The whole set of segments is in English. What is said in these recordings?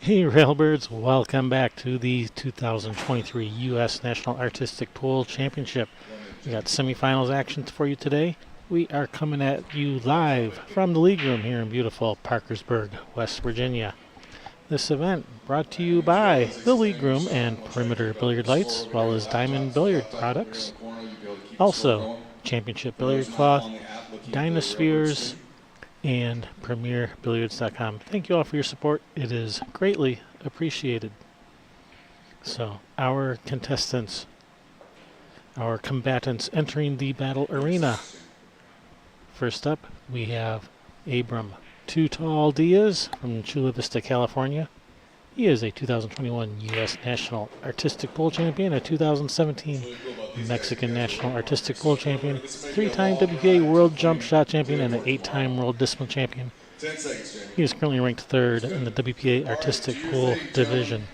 Hey Railbirds, welcome back to the 2023 U.S. National Artistic Pool Championship. We got semifinals action for you today. We are coming at you live from the league room here in beautiful Parkersburg, West Virginia. This event brought to you by the league room and perimeter billiard lights, as well as diamond billiard products. Also, championship billiard cloth, Dynaspheres, and PremierBilliards.com. Thank you all for your support. It is greatly appreciated. So, our contestants, our combatants entering the battle arena. First up, we have Abram Too Tall Diaz from Chula Vista, California. He is a 2021 U.S. National Artistic Pool Champion, a 2017 Mexican National Artistic Pool Champion, 3-time WPA World Jump Shot Champion, and an 8-time World Discipline Champion. He is currently ranked 3rd in the WPA Artistic Pool Division.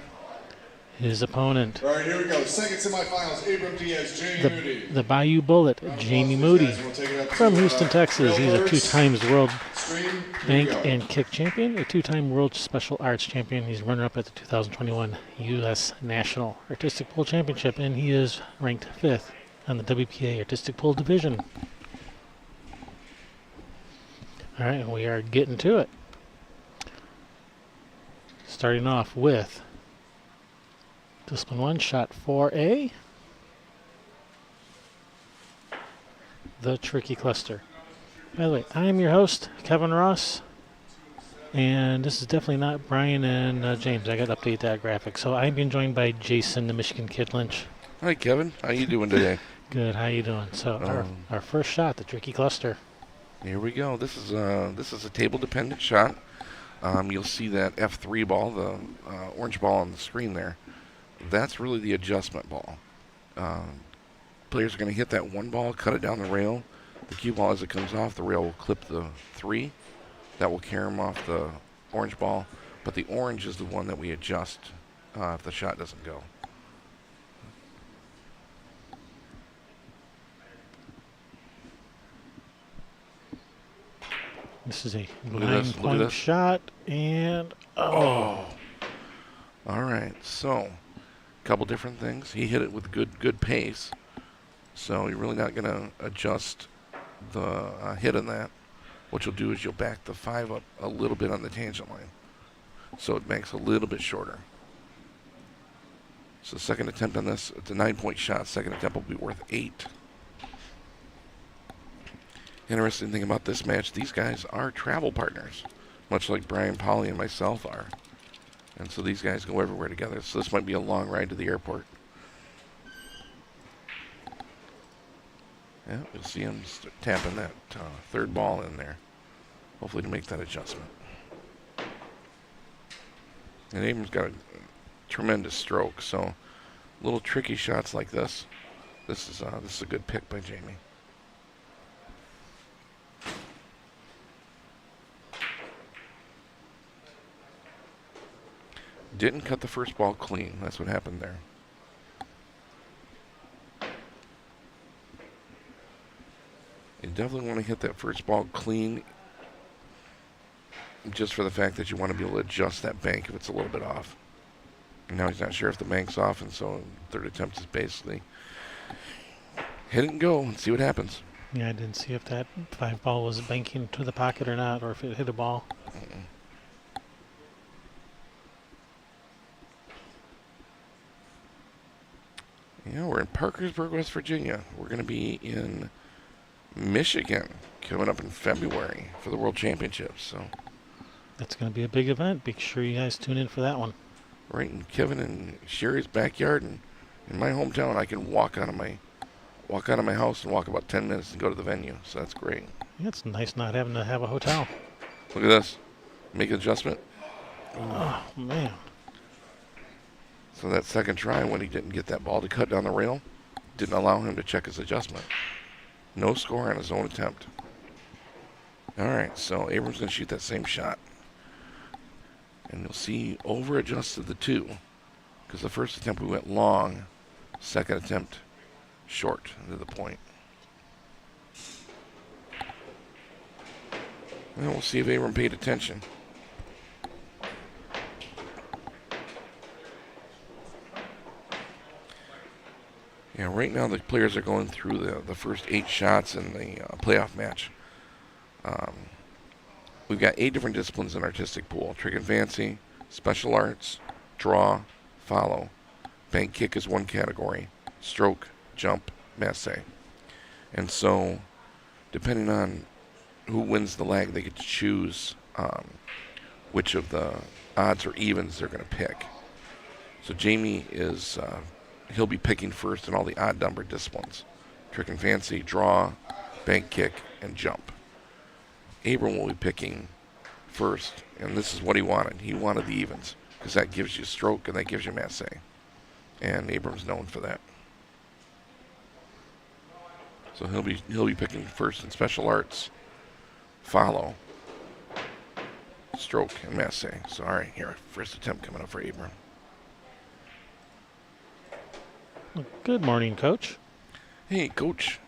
His opponent, all right, here we go. Second semifinals, Abram, Diaz, Moody. The Bayou Bullet, Jamie Moody. From Houston, Texas, he's a 2-times World Bank and Kick Champion, a 2-time World Special Arts Champion. He's runner-up at the 2021 U.S. National Artistic Pool Championship, and he is ranked 5th on the WPA Artistic Pool Division. All right, we are getting to it. Starting off with Discipline 1, shot 4A. The Tricky Cluster. By the way, I am your host, Kevin Ross, and this is definitely not Brian and James. I got to update that graphic. So I'm being joined by Jason, the Michigan Kid Lynch. Hi, Kevin. How you doing today? Good. How you doing? So our first shot, the Tricky Cluster. Here we go. This is a table-dependent shot. You'll see that F3 ball, the orange ball on the screen there. That's really the adjustment ball. Players are going to hit that one ball, cut it down the rail. The cue ball, as it comes off, the rail will clip the 3. That will carry them off the orange ball. But the orange is the one that we adjust if the shot doesn't go. This is a 9-point shot, and oh! All right, so couple different things. He hit it with good pace, so you're really not going to adjust the hit on that. What you'll do is you'll back the 5 up a little bit on the tangent line, so it makes a little bit shorter. So second attempt on this, it's a 9-point shot. Second attempt will be worth 8. Interesting thing about this match, these guys are travel partners, much like Brian, Polly, and myself are. And so these guys go everywhere together. So this might be a long ride to the airport. Yeah, you'll see him tapping that third ball in there. Hopefully to make that adjustment. And Abram's got a tremendous stroke. So little tricky shots like this. This is a good pick by Jamie. Didn't cut the first ball clean. That's what happened there. You definitely want to hit that first ball clean, just for the fact that you want to be able to adjust that bank if it's a little bit off. And now he's not sure if the bank's off, and so third attempt is basically hit it and go and see what happens. Yeah, I didn't see if that 5 ball was banking to the pocket or not, or if it hit a ball. Yeah, we're in Parkersburg, West Virginia. We're going to be in Michigan coming up in February for the World Championships. So that's going to be a big event. Be sure you guys tune in for that one. Right in Kevin and Sherry's backyard, and in my hometown, I can walk out of my house and walk about 10 minutes and go to the venue. So that's great. Yeah, it's nice not having to have a hotel. Look at this. Make an adjustment. Oh man. So that second try, when he didn't get that ball to cut down the rail, didn't allow him to check his adjustment. No score on his own attempt. All right, so Abram's going to shoot that same shot. And you'll see over-adjusted the 2, because the first attempt we went long, second attempt short to the point. And we'll see if Abram paid attention. Yeah, right now the players are going through the first 8 shots in the playoff match. We've got 8 different disciplines in artistic pool: trick and fancy, special arts, draw, follow. Bank kick is one category, stroke, jump, masse. And so, depending on who wins the leg, they get to choose which of the odds or evens they're going to pick. So Jamie is, he'll be picking first in all the odd number disciplines: trick and fancy, draw, bank kick, and jump. Abram will be picking first, and this is what he wanted. He wanted the evens, because that gives you stroke and that gives you masse. And Abram's known for that. So he'll be picking first in special arts, follow, stroke, and masse. So all right, here, first attempt coming up for Abram. Good morning, Coach. Hey, Coach.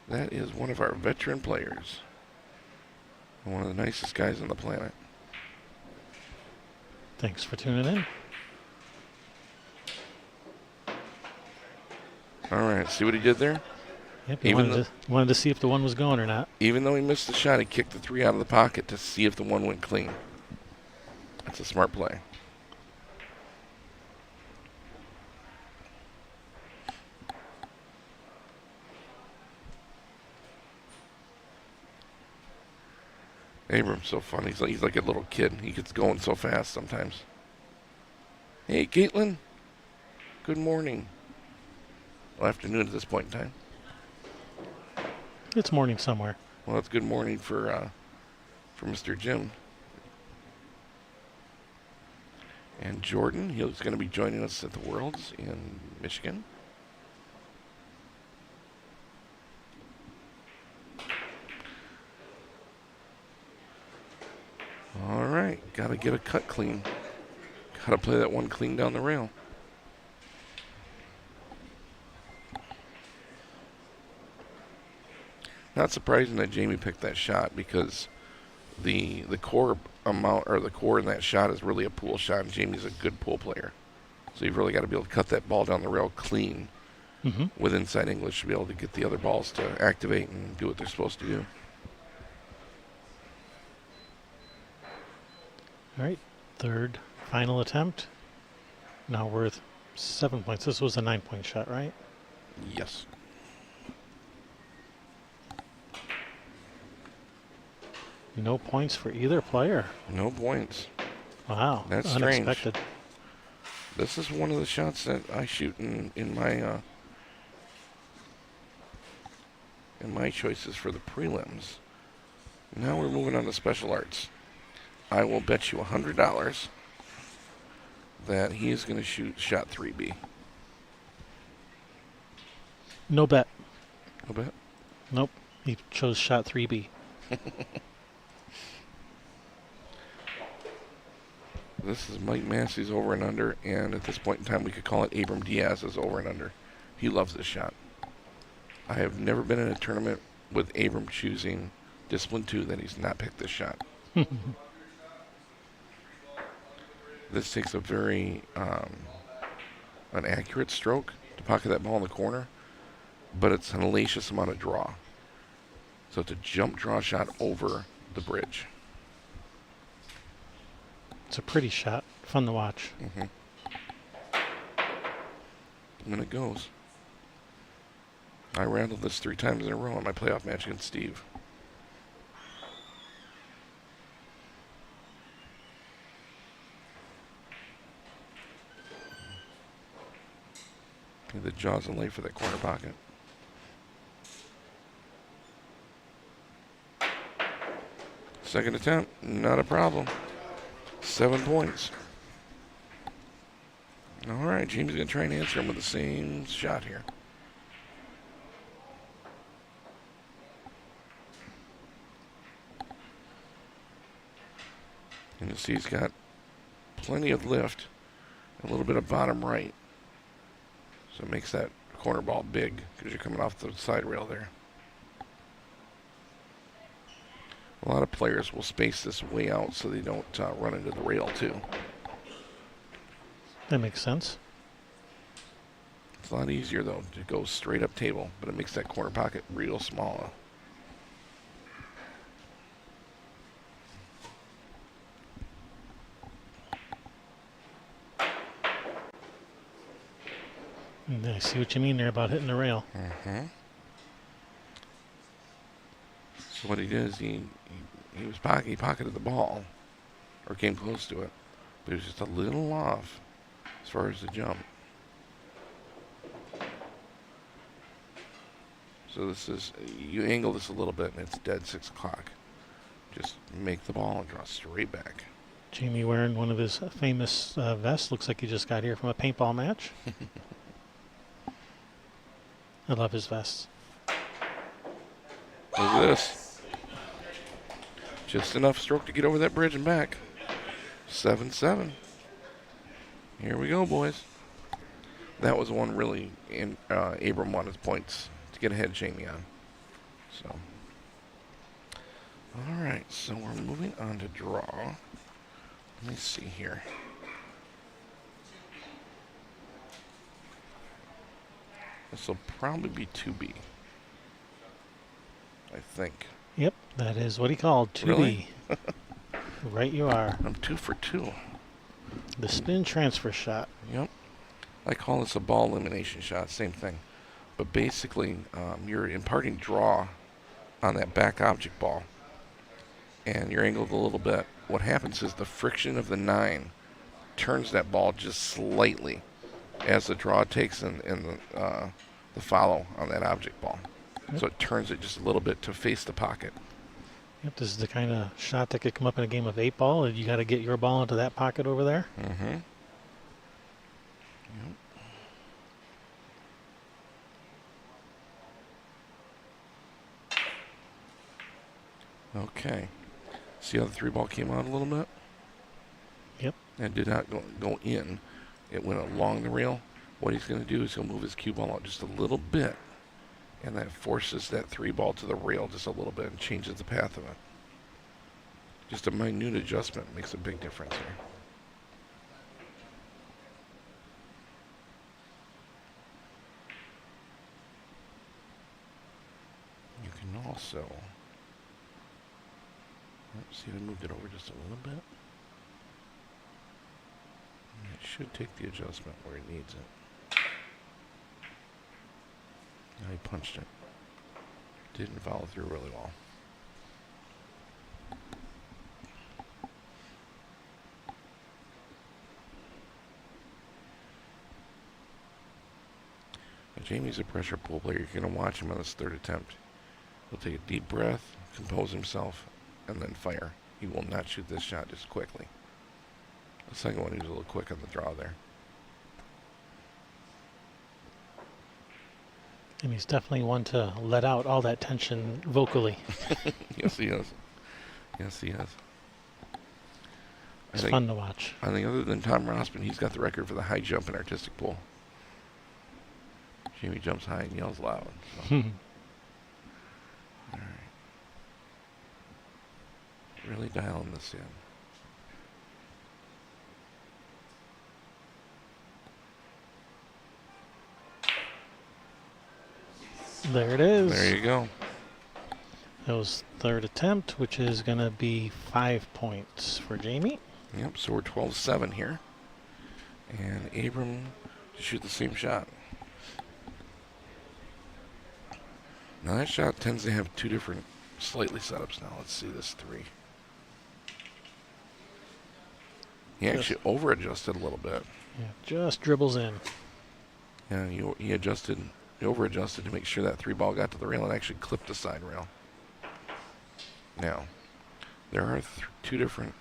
That is one of our veteran players. One of the nicest guys on the planet. Thanks for tuning in. All right, see what he did there? Yep, he wanted to see if the one was going or not. Even though he missed the shot, he kicked the 3 out of the pocket to see if the one went clean. That's a smart play. Abram's so fun. He's like a little kid. He gets going so fast sometimes. Hey, Caitlin. Good morning. Well, afternoon at this point in time. It's morning somewhere. Well, it's good morning for Mr. Jim. And Jordan, he's going to be joining us at the Worlds in Michigan. All right, got to get a cut clean. Got to play that one clean down the rail. Not surprising that Jamie picked that shot, because the core amount, or the core in that shot, is really a pool shot, and Jamie's a good pool player. So you've really got to be able to cut that ball down the rail clean with inside English to be able to get the other balls to activate and do what they're supposed to do. All right, third final attempt. Now worth 7 points. This was a 9-point shot, right? Yes. No points for either player. No points. Wow, That's strange. unexpected. This is one of the shots that I shoot in my choices for the prelims. Now we're moving on to special arts. I will bet you $100 that he is going to shoot shot 3B. No bet. No bet? Nope, he chose shot 3B. This is Mike Massey's over and under, and at this point in time we could call it Abram Diaz's over and under. He loves this shot. I have never been in a tournament with Abram choosing Discipline 2 that he's not picked this shot. This takes a very an accurate stroke to pocket that ball in the corner, but it's an hellacious amount of draw. So it's a jump draw shot over the bridge. It's a pretty shot. Fun to watch. And it goes. I rattled this 3 times in a row in my playoff match against Steve. The jaws and late for that corner pocket. Second attempt, not a problem. 7 points. All right, Jamie's going to try and answer him with the same shot here. And you'll see he's got plenty of lift, a little bit of bottom right. So it makes that corner ball big because you're coming off the side rail there. A lot of players will space this way out so they don't run into the rail too. That makes sense. It's a lot easier, though, to go straight up table, but it makes that corner pocket real small. I see what you mean there about hitting the rail. Mm-hmm. So what he did is he pocketed the ball, or came close to it, but he was just a little off as far as the jump. So this is, you angle this a little bit and it's dead 6 o'clock. Just make the ball and draw straight back. Jamie wearing one of his famous vests. Looks like he just got here from a paintball match. I love his vests. Look at this. Just enough stroke to get over that bridge and back. 7-7. Here we go, boys. That was one really, Abram wanted points to get ahead of Jamie on. So, all right, so we're moving on to draw. Let me see here. This will probably be 2B, I think. Yep, that is what he called 2B. Really? Right you are. I'm 2 for 2. The spin transfer shot. Yep. I call this a ball elimination shot, same thing. But basically, you're imparting draw on that back object ball. And you're angled a little bit. What happens is the friction of the 9 turns that ball just slightly as the draw takes in the follow on that object ball. Yep. So it turns it just a little bit to face the pocket. Yep, this is the kind of shot that could come up in a game of 8-ball, and you got to get your ball into that pocket over there. Mm-hmm. Yep. Okay. See how the 3 ball came out a little bit? Yep. And did not go in. It went along the rail. What he's going to do is he'll move his cue ball out just a little bit, and that forces that 3 ball to the rail just a little bit and changes the path of it. Just a minute adjustment makes a big difference here. You can also, see, I moved it over just a little bit. And it should take the adjustment where it needs it. Now he punched it. Didn't follow through really well. Now, Jamie's a pressure pool player. You're going to watch him on this 3rd attempt. He'll take a deep breath, compose himself, and then fire. He will not shoot this shot just quickly. The second one, he was a little quick on the draw there. And he's definitely one to let out all that tension vocally. Yes, he is. Yes, he is. It's fun to watch. I think other than Tom Rossman, he's got the record for the high jump in artistic pool. Jamie jumps high and yells loud. So. All right. Really dialing this in. There it is. There you go. That was 3rd attempt, which is going to be 5 points for Jamie. Yep, so we're 12-7 here. And Abram to shoot the same shot. Now that shot tends to have 2 different slightly setups now. Let's see this 3. He actually over-adjusted a little bit. Yeah, just dribbles in. Yeah, he over-adjusted to make sure that 3 ball got to the rail and actually clipped the side rail. Now, there are 2 different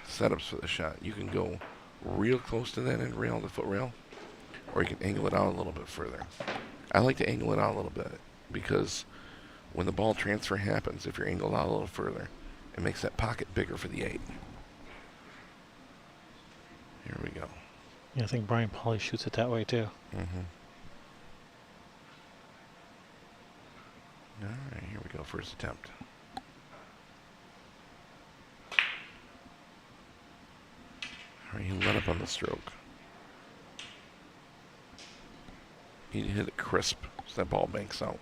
setups for the shot. You can go real close to that end rail, the foot rail, or you can angle it out a little bit further. I like to angle it out a little bit because when the ball transfer happens, if you're angled out a little further, it makes that pocket bigger for the 8. Here we go. Yeah, I think Brian Pauly shoots it that way too. Mm-hmm. All right, here we go. First attempt. All right, he let up on the stroke. You need to hit it crisp so that ball banks out.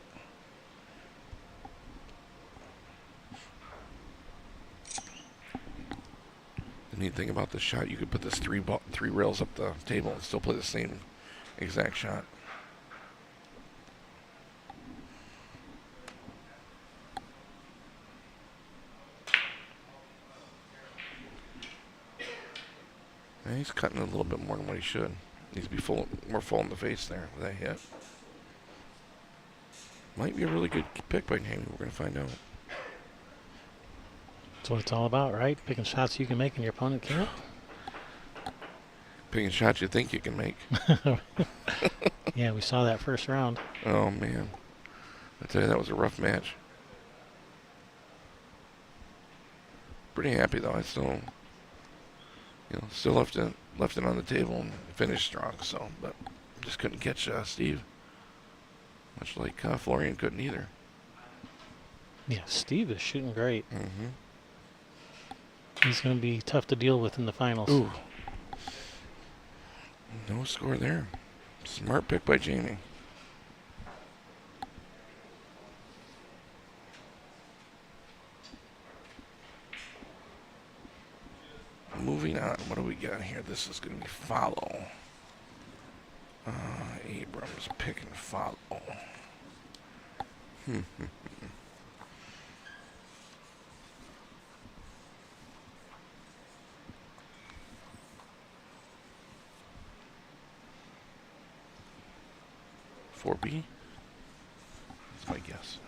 The neat thing about this shot, you could put this three rails up the table and still play the same exact shot. And he's cutting a little bit more than what he should. Needs to be more full in the face there with that hit. Might be a really good pick by Jamie. We're going to find out. That's what it's all about, right? Picking shots you can make and your opponent can't. Picking shots you think you can make. Yeah, we saw that first round. Oh, man. I tell you, that was a rough match. Pretty happy, though. I still, still left it on the table and finished strong. So, but just couldn't catch Steve. Much like Florian couldn't either. Yeah, Steve is shooting great. Mm-hmm. He's going to be tough to deal with in the finals. Ooh. No score there. Smart pick by Jamie. Moving on. What do we got here? This is going to be follow. Abram's pick and follow. 4B? That's my guess.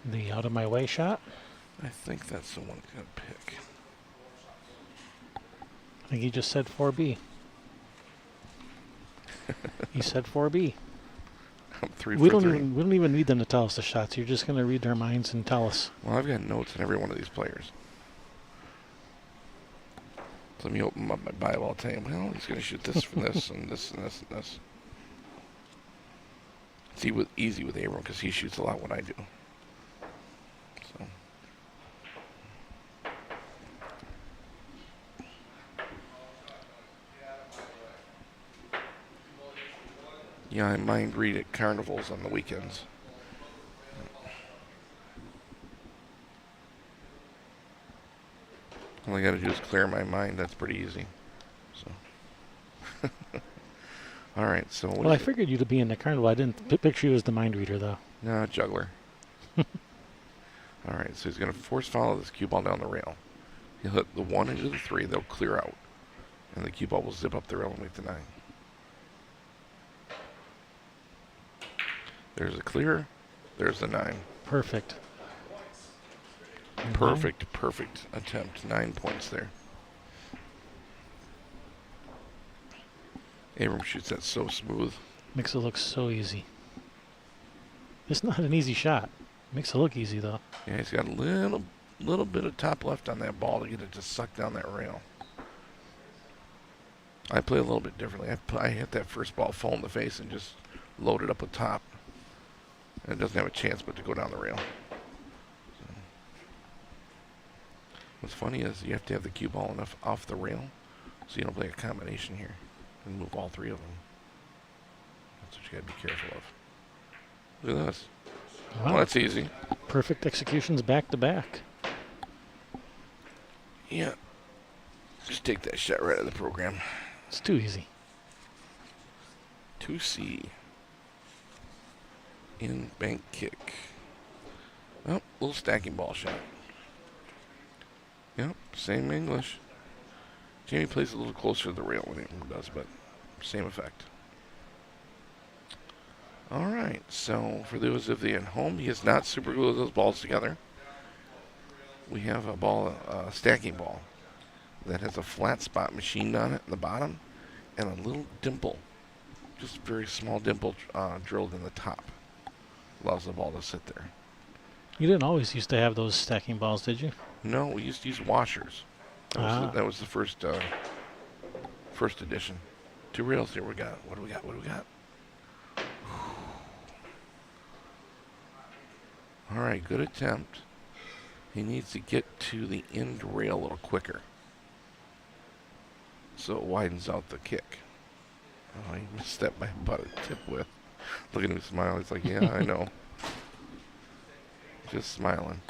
The out of my way shot. I think that's the one I'm going to pick. I think he just said 4B. He said 4B. I'm 3 We for 3. we don't even need them to tell us the shots. You're just going to read their minds and tell us. Well, I've got notes on every one of these players. So let me open up my Bible. I'll tell you, well, he's going to shoot this from this and this and this and this. It's easy with Abram because he shoots a lot what I do. So. Yeah, I mind read at carnivals on the weekends. All I got to do is clear my mind. That's pretty easy. So, all right. So, Well, I figured you to be in the carnival. I didn't picture you as the mind reader, though. No, juggler. All right. So he's going to force follow this cue ball down the rail. He'll hit the 1 into the 3. They'll clear out, and the cue ball will zip up the rail and make the 9. There's a clear. There's the 9. Perfect. Perfect attempt. 9 points there. Abram shoots that so smooth. Makes it look so easy. It's not an easy shot. Makes it look easy, though. Yeah, he's got a little bit of top left on that ball to get it to suck down that rail. I play a little bit differently. I hit that first ball full in the face and just load it up with top. And it doesn't have a chance but to go down the rail. So. What's funny is you have to have the cue ball enough off the rail so you don't play a combination here and move all 3 of them. That's what you got to be careful of. Look at this. Wow. Oh, that's easy. Perfect executions back to back. Yeah. Just take that shot right out of the program. It's too easy. 2C. In bank kick. Oh, little stacking ball shot. Yep, same English. Jamie plays a little closer to the rail than he does, but same effect. All right, so for those of you at home, he has not super glued those balls together. We have a ball, stacking ball, that has a flat spot machined on it in the bottom, and a little dimple, just a very small dimple drilled in the top. Allows the ball to sit there. You didn't always used to have those stacking balls, did you? No, we used to use washers. That was the first edition. 2 rails here. What do we got? All right, good attempt. He needs to get to the end rail a little quicker, so it widens out the kick. Oh, he missed that by about a tip width. Look at him smile. He's like, yeah, I know. Just smiling.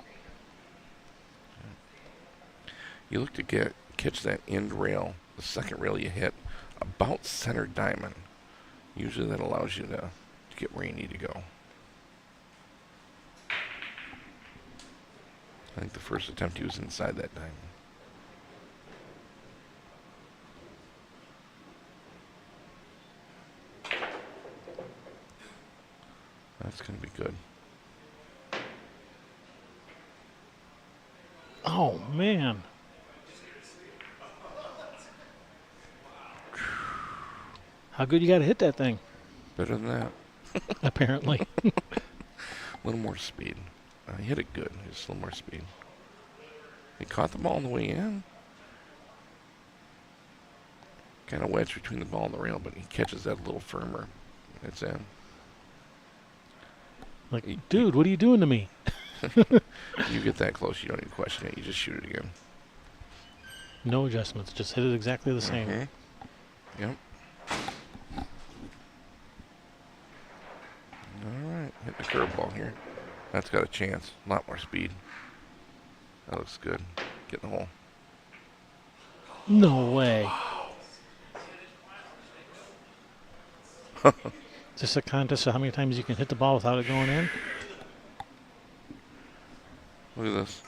You look to catch that end rail, the second rail you hit, about center diamond. Usually that allows you to get where you need to go. I think the first attempt he was inside that diamond. That's going to be good. Oh, man. How good you got to hit that thing? Better than that. Apparently. A little more speed. He hit it good. Just a little more speed. He caught the ball on the way in. Kind of wedged between the ball and the rail, but he catches that a little firmer. It's in. Like, dude, what are you doing to me? You get that close, you don't even question it. You just shoot it again. No adjustments. Just hit it exactly the same. Mm-hmm. Yep. All right. Hit the curveball here. That's got a chance. A lot more speed. That looks good. Get in the hole. No way. Is this a contest of how many times you can hit the ball without it going in? Look at this.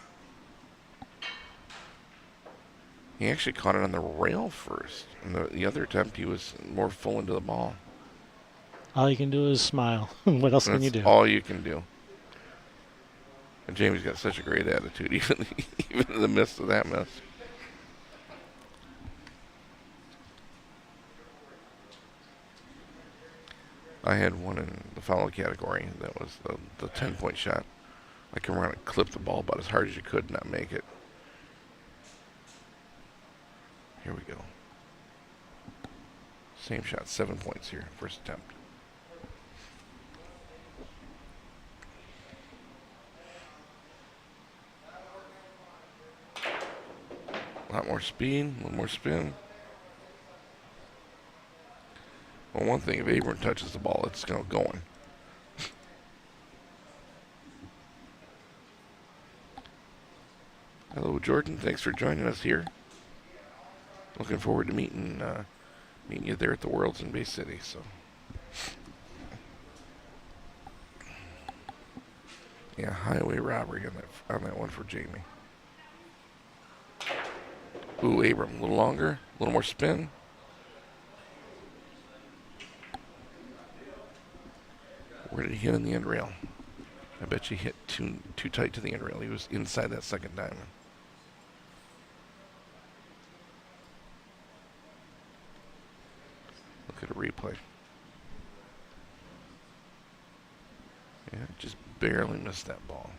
He actually caught it on the rail first. And the other attempt, he was more full into the ball. All you can do is smile. What else can you That's do? all you can do. And Jamie's got such a great attitude, even in the midst of that mess. I had one in the foul category. That was the 10-point shot. I come around and clip the ball about as hard as you could, not make it. Here we go. Same shot, 7 points here, first attempt. A lot more speed, a little more spin. Well, one thing, if Abram touches the ball, it's going. Hello, Jordan. Thanks for joining us here. Looking forward to meeting you there at the Worlds in Bay City. So, yeah, highway robbery on that one for Jamie. Ooh, Abram, a little longer, a little more spin. Where did he hit in the end rail? I bet you hit too tight to the end rail. He was inside that second diamond. Look at a replay. Yeah, just barely missed that ball.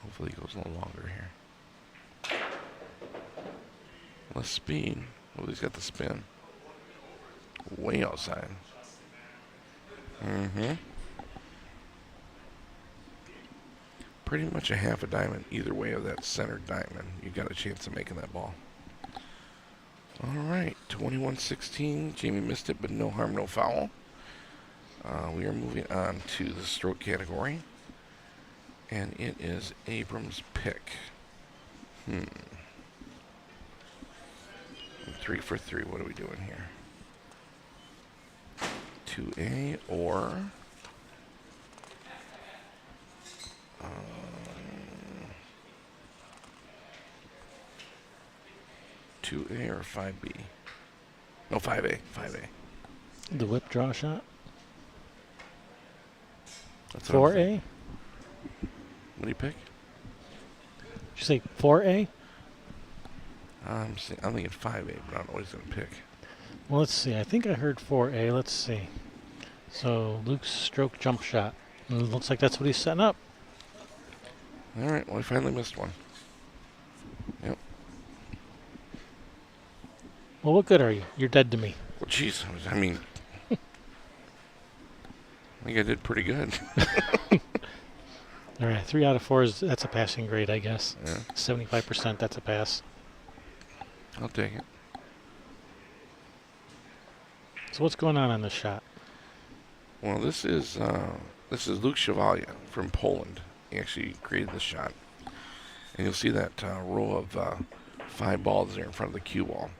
Hopefully he goes a little longer here. Less speed. Oh, he's got the spin. Way outside. Mm-hmm. Pretty much a half a diamond either way of that center diamond. You got a chance of making that ball. All right, 21-16. Jamie missed it, but no harm, no foul. We are moving on to the stroke category. And it is Abram's pick. 3 for 3. What are we doing here? 2A or 2A or 5B? No, 5A. 5A. The whip draw shot? That's what I'm 4A? thinking. What do you pick? Did you say 4A? I'm thinking 5A, but I don't know what he's going to pick. Well, let's see. I think I heard 4A. Let's see. So, Luke's stroke jump shot. It looks like that's what he's setting up. All right, well, I finally missed one. Yep. Well, what good are you? You're dead to me. Well, jeez, I mean, I think I did pretty good. All right, 3 out of 4 is that's a passing grade, I guess. Yeah, 75%, that's a pass. I'll take it. So what's going on this shot? Well, this is Luke Chevalier from Poland. He actually created this shot, and you'll see that row of 5 balls there in front of the cue ball.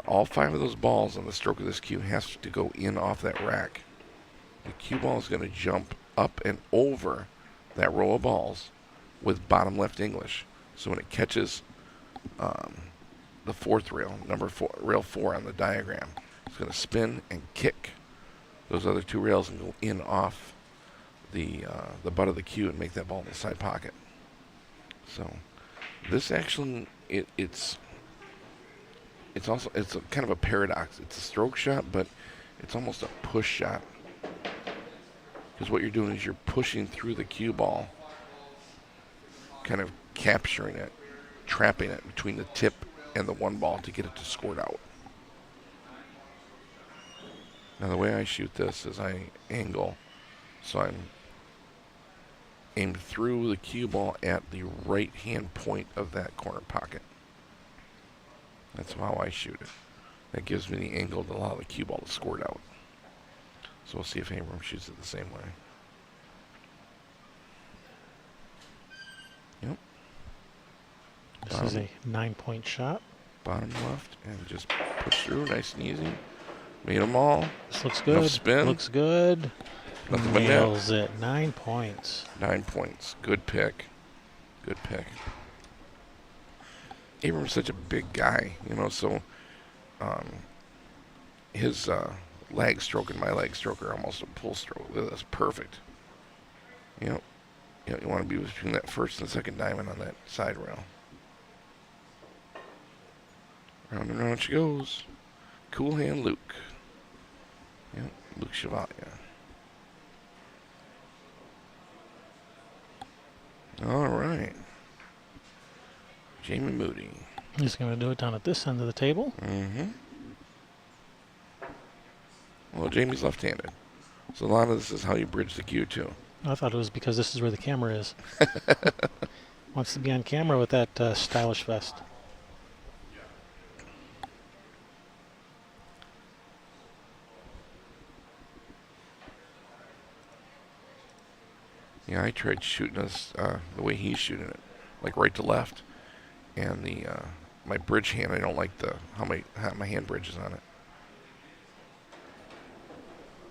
All 5 of those balls on the stroke of this cue has to go in off that rack. The cue ball is going to jump up and over that row of balls with bottom left English. So when it catches the 4th rail, rail 4 on the diagram, it's going to spin and kick those other 2 rails and go in off the butt of the cue and make that ball in the side pocket. So this actually it's a kind of a paradox. It's a stroke shot, but it's almost a push shot. Because what you're doing is you're pushing through the cue ball, kind of capturing it, trapping it between the tip and the 1 ball to get it to squirt out. Now the way I shoot this is I angle, so I'm aimed through the cue ball at the right hand point of that corner pocket. That's how I shoot it. That gives me the angle to allow the cue ball to squirt out. So we'll see if Abram shoots it the same way. Yep. This is a 9-point shot. Bottom left, and just push through, nice and easy. Made them all. This looks good. Enough spin. Looks good. Nothing but net. Nails it. 9 points. 9 points. Good pick. Good pick. Abram's such a big guy, so his lag stroke and my leg stroke are almost a pull stroke. That's perfect. You want to be between that first and second diamond on that side rail. Round and round she goes. Cool hand Luke. Yep, Luke Chevalier. All right. Jamie Moody. He's going to do it down at this end of the table. Mm-hmm. Well, Jamie's left-handed, so a lot of this is how you bridge the cue, too. I thought it was because this is where the camera is. Wants to be on camera with that stylish vest. Yeah, I tried shooting this the way he's shooting it, like right to left, and my bridge hand, I don't like how my hand bridge is on it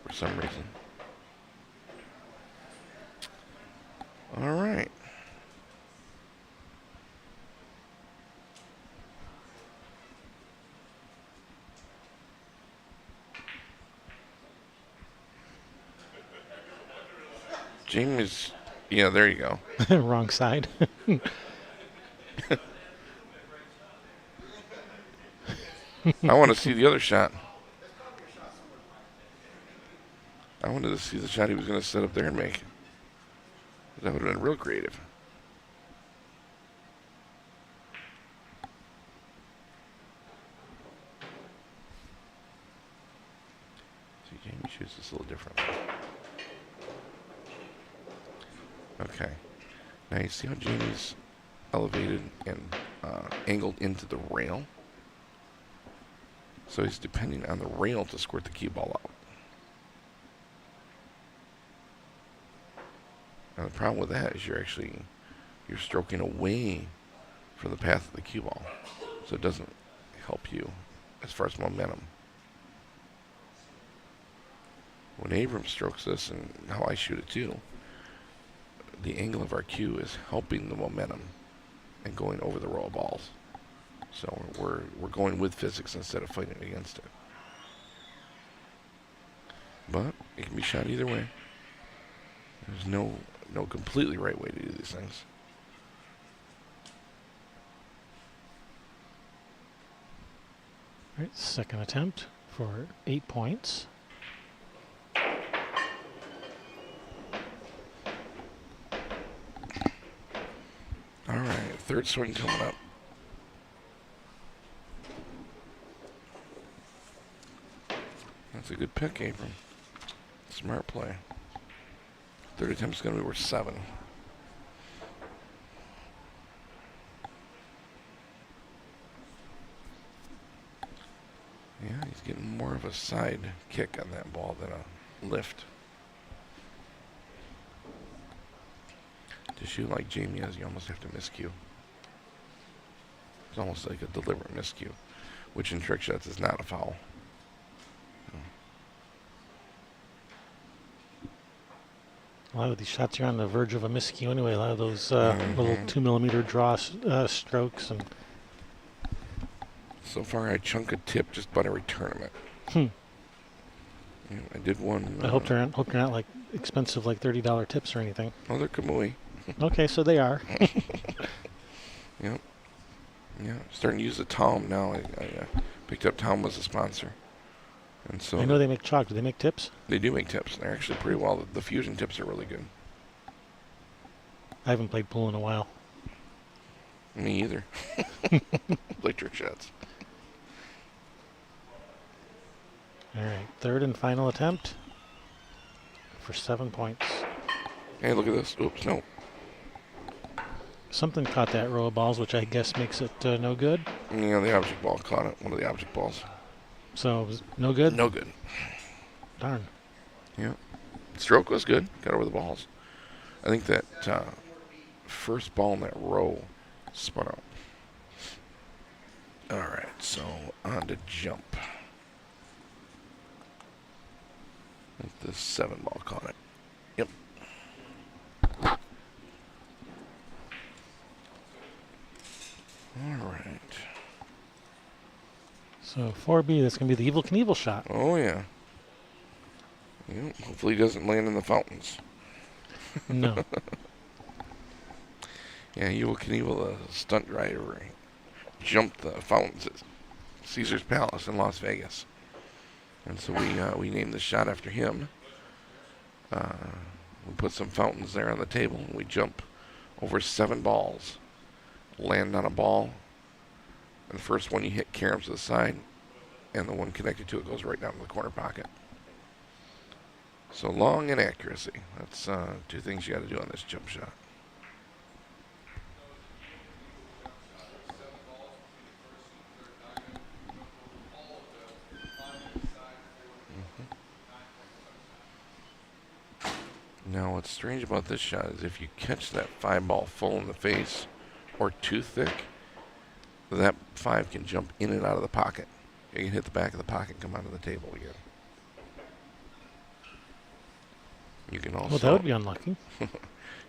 for some reason. All right. Jamie's, yeah, there you go. Wrong side. I want to see the other shot. I wanted to see the shot he was going to set up there and make. That would have been real creative. See, Jamie shoots this a little differently. Okay. Now you see how Jamie's elevated and angled into the rail? So he's depending on the rail to squirt the cue ball out. Now the problem with that is you're stroking away from the path of the cue ball. So it doesn't help you as far as momentum. When Abram strokes this, and how I shoot it too, the angle of our cue is helping the momentum and going over the row of balls. So we're going with physics instead of fighting against it. But it can be shot either way. There's no completely right way to do these things. All right, second attempt for 8 points. All right, third swing coming up. That's a good pick, Abram. Smart play. Third attempt is going to be worth 7. Yeah, he's getting more of a side kick on that ball than a lift. To shoot like Jamie is, you almost have to miscue. It's almost like a deliberate miscue, which in trick shots is not a foul. A lot of these shots are on the verge of a miscue anyway. A lot of those little 2mm draw strokes. And so far, I chunk a tip just about every tournament. Yeah, I did one. I hope they're not like expensive, like $30 tips or anything. Oh, they're Kamui. Okay, so they are. Yep. Yeah, starting to use the Tom now. I picked up Tom as a sponsor. And so I know they make chalk. Do they make tips? they do make tips. They're actually pretty well. The fusion tips are really good. I haven't played pool in a while. Me either. Play trick shots. All right, third and final attempt for 7 points. Hey, look at this. Oops, no. Something caught that row of balls, which I guess makes it no good. Yeah, the object ball caught it. One of the object balls. So it was no good? No good. Darn. Yeah. Stroke was good. Got over the balls. I think that first ball in that row spun out. All right, so on to jump. I think the 7 ball caught it. Yep. All right. So 4B, that's going to be the Evil Knievel shot. Oh, yeah. Yep. Hopefully he doesn't land in the fountains. No. Yeah, Evil Knievel, the stunt driver, jumped the fountains at Caesar's Palace in Las Vegas. And so we named the shot after him. We put some fountains there on the table, and we jump over 7 balls, land on a ball, and the first one you hit caroms to the side, and the one connected to it goes right down to the corner pocket. So long and accuracy. That's 2 things you got to do on this jump shot. Now, what's strange about this shot is if you catch that 5 ball full in the face or too thick, that 5 can jump in and out of the pocket. You can hit the back of the pocket and come onto the table again. You can also, Well, that would be unlucky.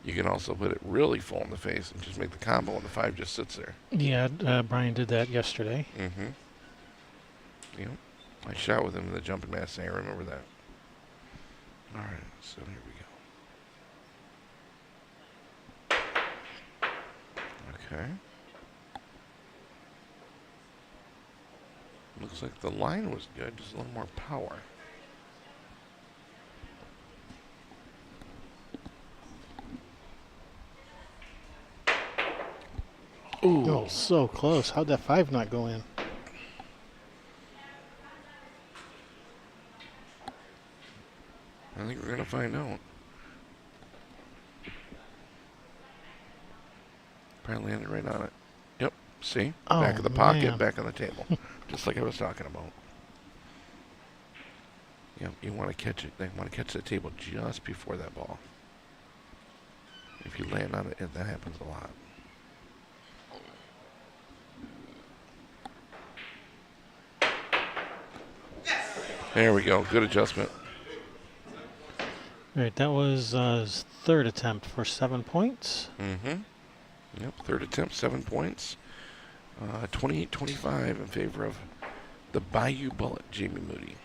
you can also put it really full in the face and just make the combo, and the 5 just sits there. Yeah, Brian did that yesterday. Mm-hmm. Yep. I shot with him in the jumping match. I remember that. All right, so here we go. Okay. Looks like the line was good, just a little more power. Ooh. Oh, so close. How'd that 5 not go in? I think we're going to find out. Probably landed right on it. Yep, see? Oh, back of the pocket, man. back on the table. Just like I was talking about. Yep, you want to catch it. They want to catch the table just before that ball. If you land on it, that happens a lot. There we go. Good adjustment. All right, that was his third attempt for 7 points. Mm-hmm. Yep, third attempt, 7 points. 28-25 in favor of the Bayou Bullet, Jamie Moody.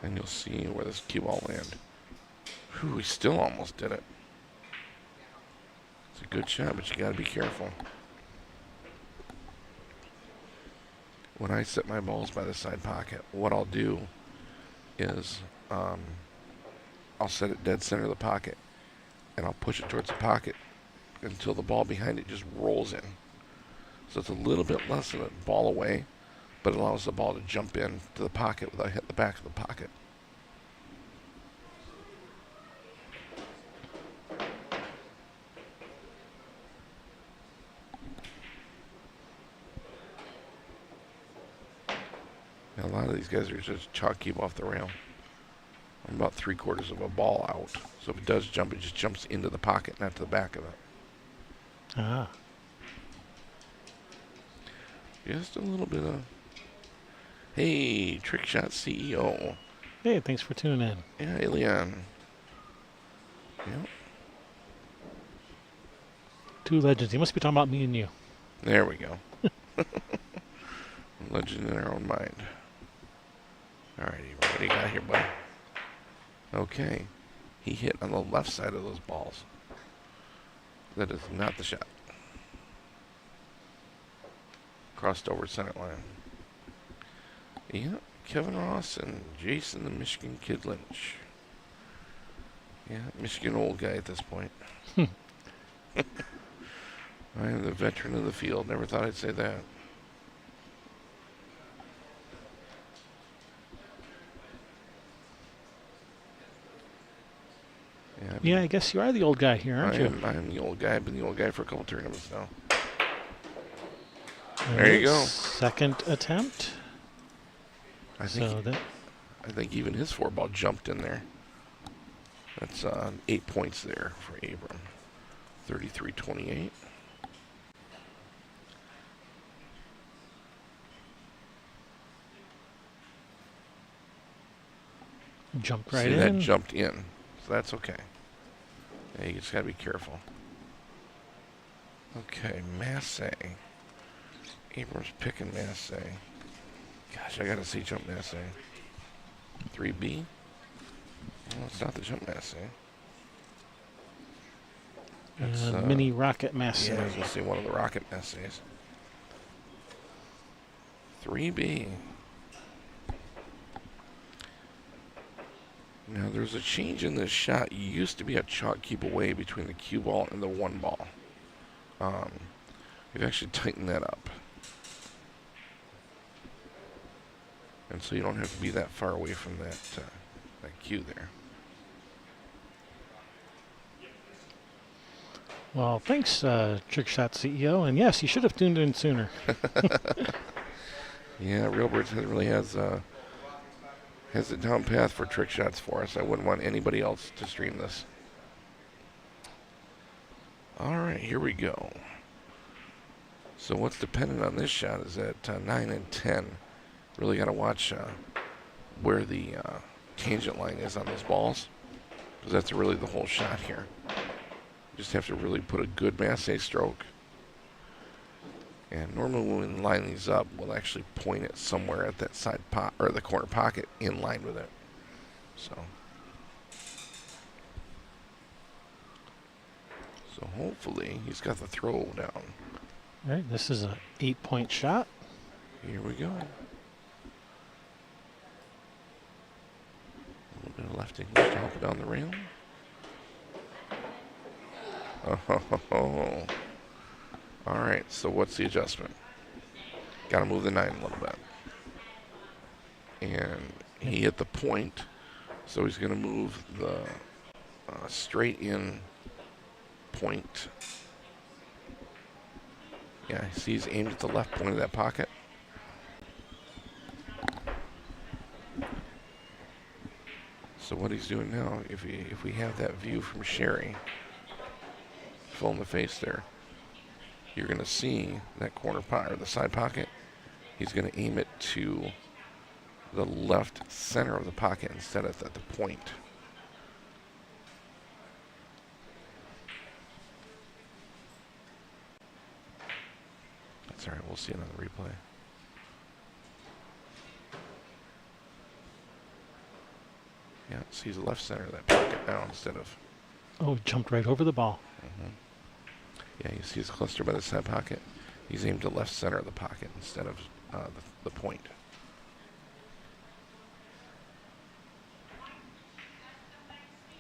And you'll see where this cue ball land. Whew, he still almost did it. It's a good shot, but you got to be careful. When I set my balls by the side pocket, what I'll do is I'll set it dead center of the pocket, and I'll push it towards the pocket until the ball behind it just rolls in. So it's a little bit less than a ball away, but it allows the ball to jump in to the pocket without hitting the back of the pocket. Now, a lot of these guys are just chalk keep off the rail. I'm about 3/4 of a ball out. So if it does jump, it just jumps into the pocket, not to the back of it. Ah. Just a little bit of... Hey, Trick Shot CEO. Hey, thanks for tuning in. Yeah, Alien. Yep. Two legends. He must be talking about me and you. There we go. Legend in our own mind. Alrighty, what do you got here, buddy? Okay. He hit on the left side of those balls. That is not the shot. Crossed over center line. Yeah, Kevin Ross and Jason the Michigan Kid Lynch. Yeah, Michigan old guy at this point. I am the veteran of the field. Never thought I'd say that. Yeah, I guess you are the old guy here, aren't you? I am the old guy. I've been the old guy for a couple tournaments now. There you go. Second attempt. I think even his 4-ball jumped in there. That's 8 points there for Abram. 33-28. Jumped right See, in. that jumped in. So that's okay. Yeah, you just got to be careful. Okay, Massey. Abram's picking Massey. Gosh, I got to see jump Massey. 3B? No, it's not the jump Massey. It's mini rocket mass. Yeah, I was going to say one of the rocket Masseys. 3B. Now, there's a change in this shot. You used to be a chalk keep away between the cue ball and the 1 ball. We've actually tightened that up. And so you don't have to be that far away from that cue there. Well, thanks, Trick Shot CEO. And yes, you should have tuned in sooner. Yeah, Reelbirds really has it down path for trick shots for us. I wouldn't want anybody else to stream this. All right, here we go. So what's dependent on this shot is that 9 and 10. Really got to watch where the tangent line is on those balls, because that's really the whole shot here. Just have to really put a good Massey stroke. And normally when we line these up, we'll actually point it somewhere at that side or the corner pocket in line with it. So hopefully he's got the throw down. All right, this is a 8-point shot. Here we go. A little bit of left English to help it down the rail. Oh. All right, so what's the adjustment? Got to move the 9 a little bit. And he hit the point, so he's going to move the straight in point. Yeah, see he's aimed at the left point of that pocket. So what he's doing now, if we have that view from Sherry, full in the face there, you're going to see that corner pocket, or the side pocket. He's going to aim it to the left center of the pocket instead of at the point. That's all right. We'll see it on the replay. Yeah, see the left center of that pocket now instead of... Oh, jumped right over the ball. Mm-hmm. Yeah, you see his cluster by the side pocket. He's aimed to left center of the pocket instead of the point.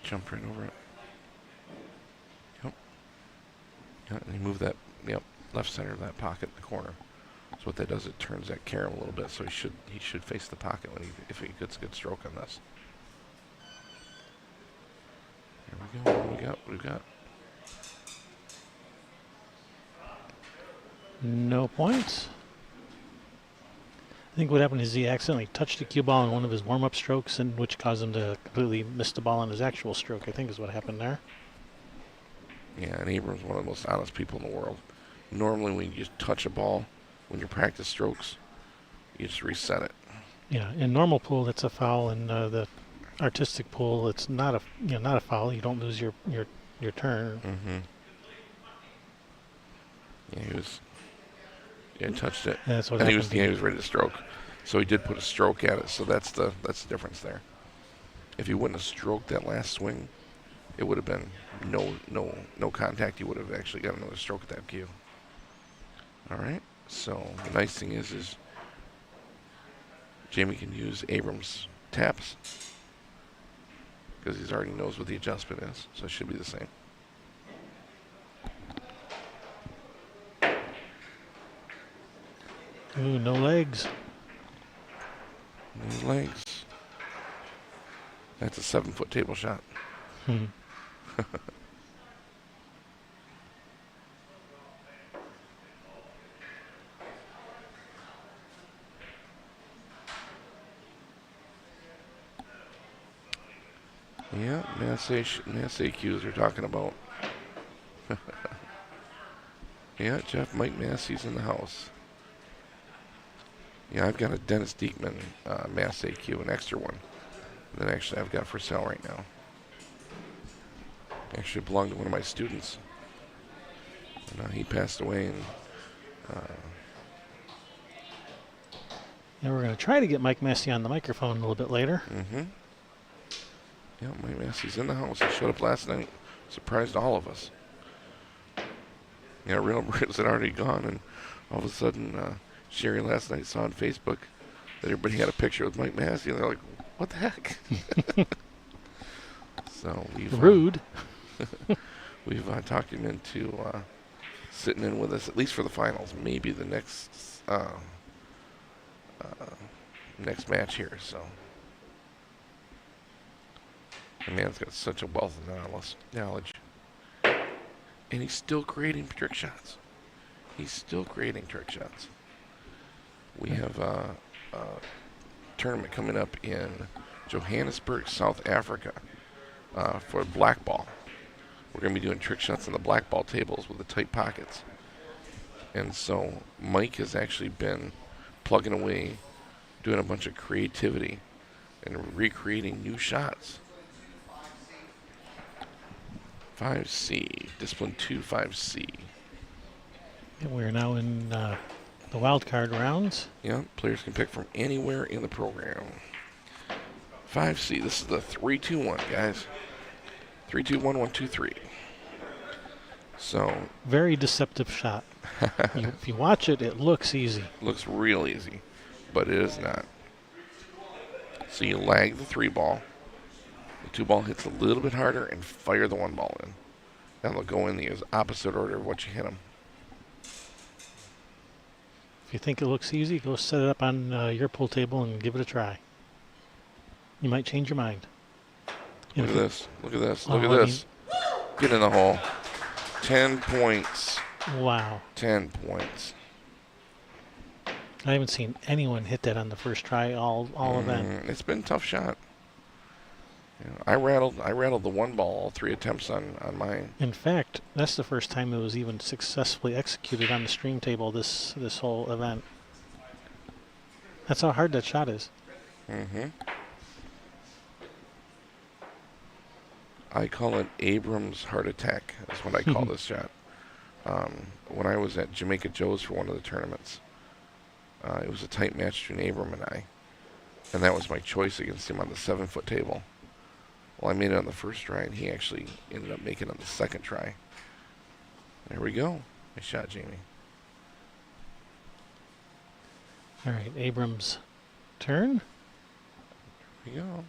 Jump right over it. Yep. Yeah, and you move that, left center of that pocket in the corner. So what that does, it turns that carom a little bit, so he should face the pocket if he gets a good stroke on this. Here we go. What do we got? No points. think what happened is he accidentally touched the cue ball in one of his warm-up strokes, and which caused him to completely miss the ball on his actual stroke, I think is what happened there. Yeah, and Abram's one of the most honest people in the world. Normally when you just touch a ball, when you practice strokes, you just reset it. Yeah, in normal pool, that's a foul. In the artistic pool, it's not a not a foul. You don't lose your turn. Mm-hmm. Yeah, he touched it. That's what And happened. he was ready to stroke. So he did put a stroke at it, so that's the difference there. If he wouldn't have stroked that last swing, it would have been no contact. He would have actually got another stroke at that cue. All right. So the nice thing is Jamie can use Abram's taps because he already knows what the adjustment is, so it should be the same. Ooh, no legs. No legs. That's a 7-foot table shot. Yeah, Mass AQs we're talking about. Yeah, Jeff, Mike Massey's in the house. Yeah, I've got a Dennis Diekman Mass AQ, an extra one that actually I've got for sale right now. Actually belonged to one of my students. And, he passed away, and And we're going to try to get Mike Massey on the microphone a little bit later. mm-hmm. Yeah, Mike Massey's in the house. He showed up last night, surprised all of us. Yeah, Real Britt's had already gone, and all of a sudden, Sherry last night saw on Facebook that everybody had a picture with Mike Massey, and they're like, "What the heck?" So we've Rude. we've talked him into sitting in with us at least for the finals, maybe the next next match here. So the man's got such a wealth of knowledge, and he's still creating trick shots. He's still creating trick shots. We have a tournament coming up in Johannesburg, South Africa, for black ball. We're going to be doing trick shots on the black ball tables with the tight pockets. And so Mike has actually been plugging away, doing a bunch of creativity and recreating new shots. 5C, Discipline 2, 5C. And we're now in the wild card rounds. Yeah, players can pick from anywhere in the program. 5C, this is the 3-2-1, guys. 3-2-1, 1-2-3. So Very deceptive shot. If you watch it, it looks easy. looks real easy, but it is not. So you lag the 3 ball. The 2 ball hits a little bit harder and fire the 1 ball in. And they'll go in the opposite order of what you hit them. If you think it looks easy, go set it up on your pool table and give it a try. You might change your mind. Look at this. Look at this. Oh, Look at this. Get in the hole. 10 points. Wow. 10 points. I haven't seen anyone hit that on the first try all event. It's been a tough shot. You know, I rattled the 1 ball all 3 attempts on mine. In fact, that's the first time it was even successfully executed on the stream table this whole event. That's how hard that shot is. Mm-hmm. I call it Abram's heart attack. That's what I call this shot. When I was at Jamaica Joe's for one of the tournaments, it was a tight match between Abram and I. And that was my choice against him on the 7-foot table. Well, I made it on the first try, and he actually ended up making it on the second try. There we go. Nice shot, Jamie. All right, Abram's turn. There we go.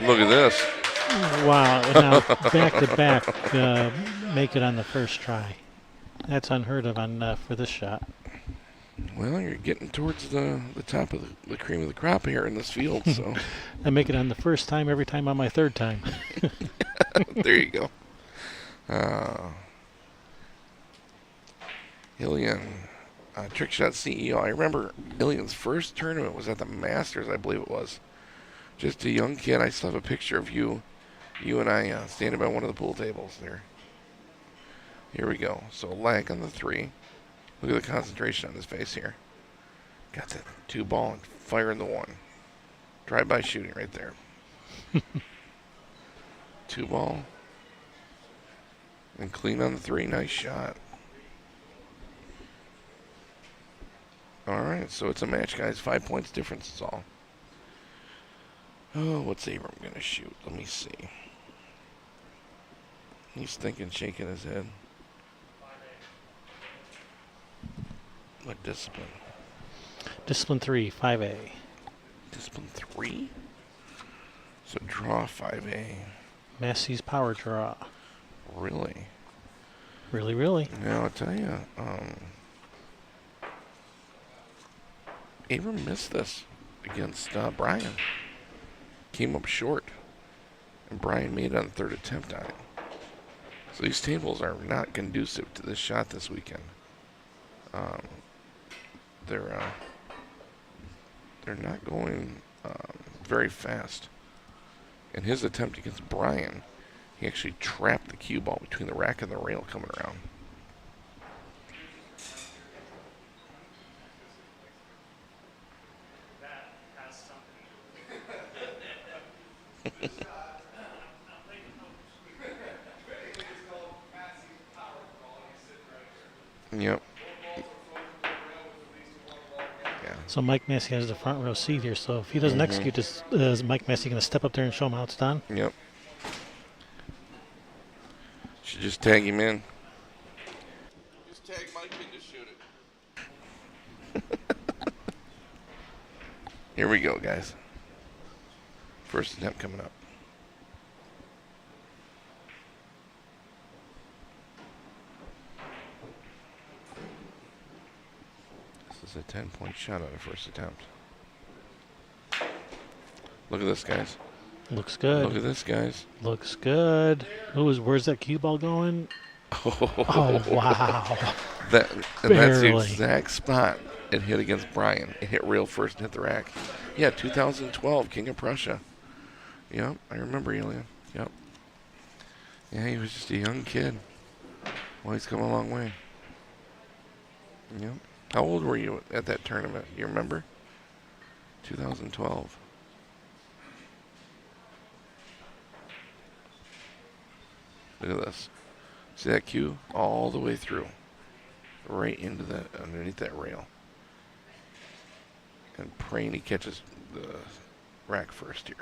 Look at this. Wow, now back-to-back make it on the first try. That's unheard of on for this shot. Well, you're getting towards the top of the cream of the crop here in this field, so. I make it on the first time every time on my third time. There you go. Ilian, Trick Shot CEO. I remember Ilian's first tournament was at the Masters, I believe it was. Just a young kid. I still have a picture of you and I standing by one of the pool tables there. Here we go. So lag on the 3. Look at the concentration on his face here. Got that 2 ball and fire in the 1. Drive-by shooting right there. 2 ball. And clean on the 3. Nice shot. Alright, so it's a match, guys. 5 points difference is all. Oh, what's Abram going to shoot? Let me see. He's thinking, shaking his head. What discipline? Discipline 3, 5A. Discipline 3? So draw 5A. Massey's power draw. Really? Really, really. Now, I'll tell you, Abram missed this against Brian. Came up short. And Brian made it on the 3rd attempt on it. So these tables are not conducive to this shot this weekend. They're not going very fast. In his attempt against Brian, he actually trapped the cue ball between the rack and the rail coming around. Yep. Yeah. So Mike Massey has the front row seat here. So if he doesn't execute this, is Mike Massey going to step up there and show him how it's done? Yep. Should just tag him in. Just tag Mike and just shoot it. Here we go, guys. First attempt coming up. This is a 10-point shot on the first attempt. Look at this, guys. Looks good. Look at this, guys. Looks good. Where's that cue ball going? Oh, wow. That's the Barely. exact spot it hit against Brian. It hit rail first and hit the rack. Yeah, 2012, King of Prussia. Yep, I remember Elian. Yep. Yeah, he was just a young kid. Well, he's come a long way. Yep. How old were you at that tournament? You remember? 2012. Look at this. See that cue? All the way through. Right into that, underneath that rail. And praying he catches the rack first here.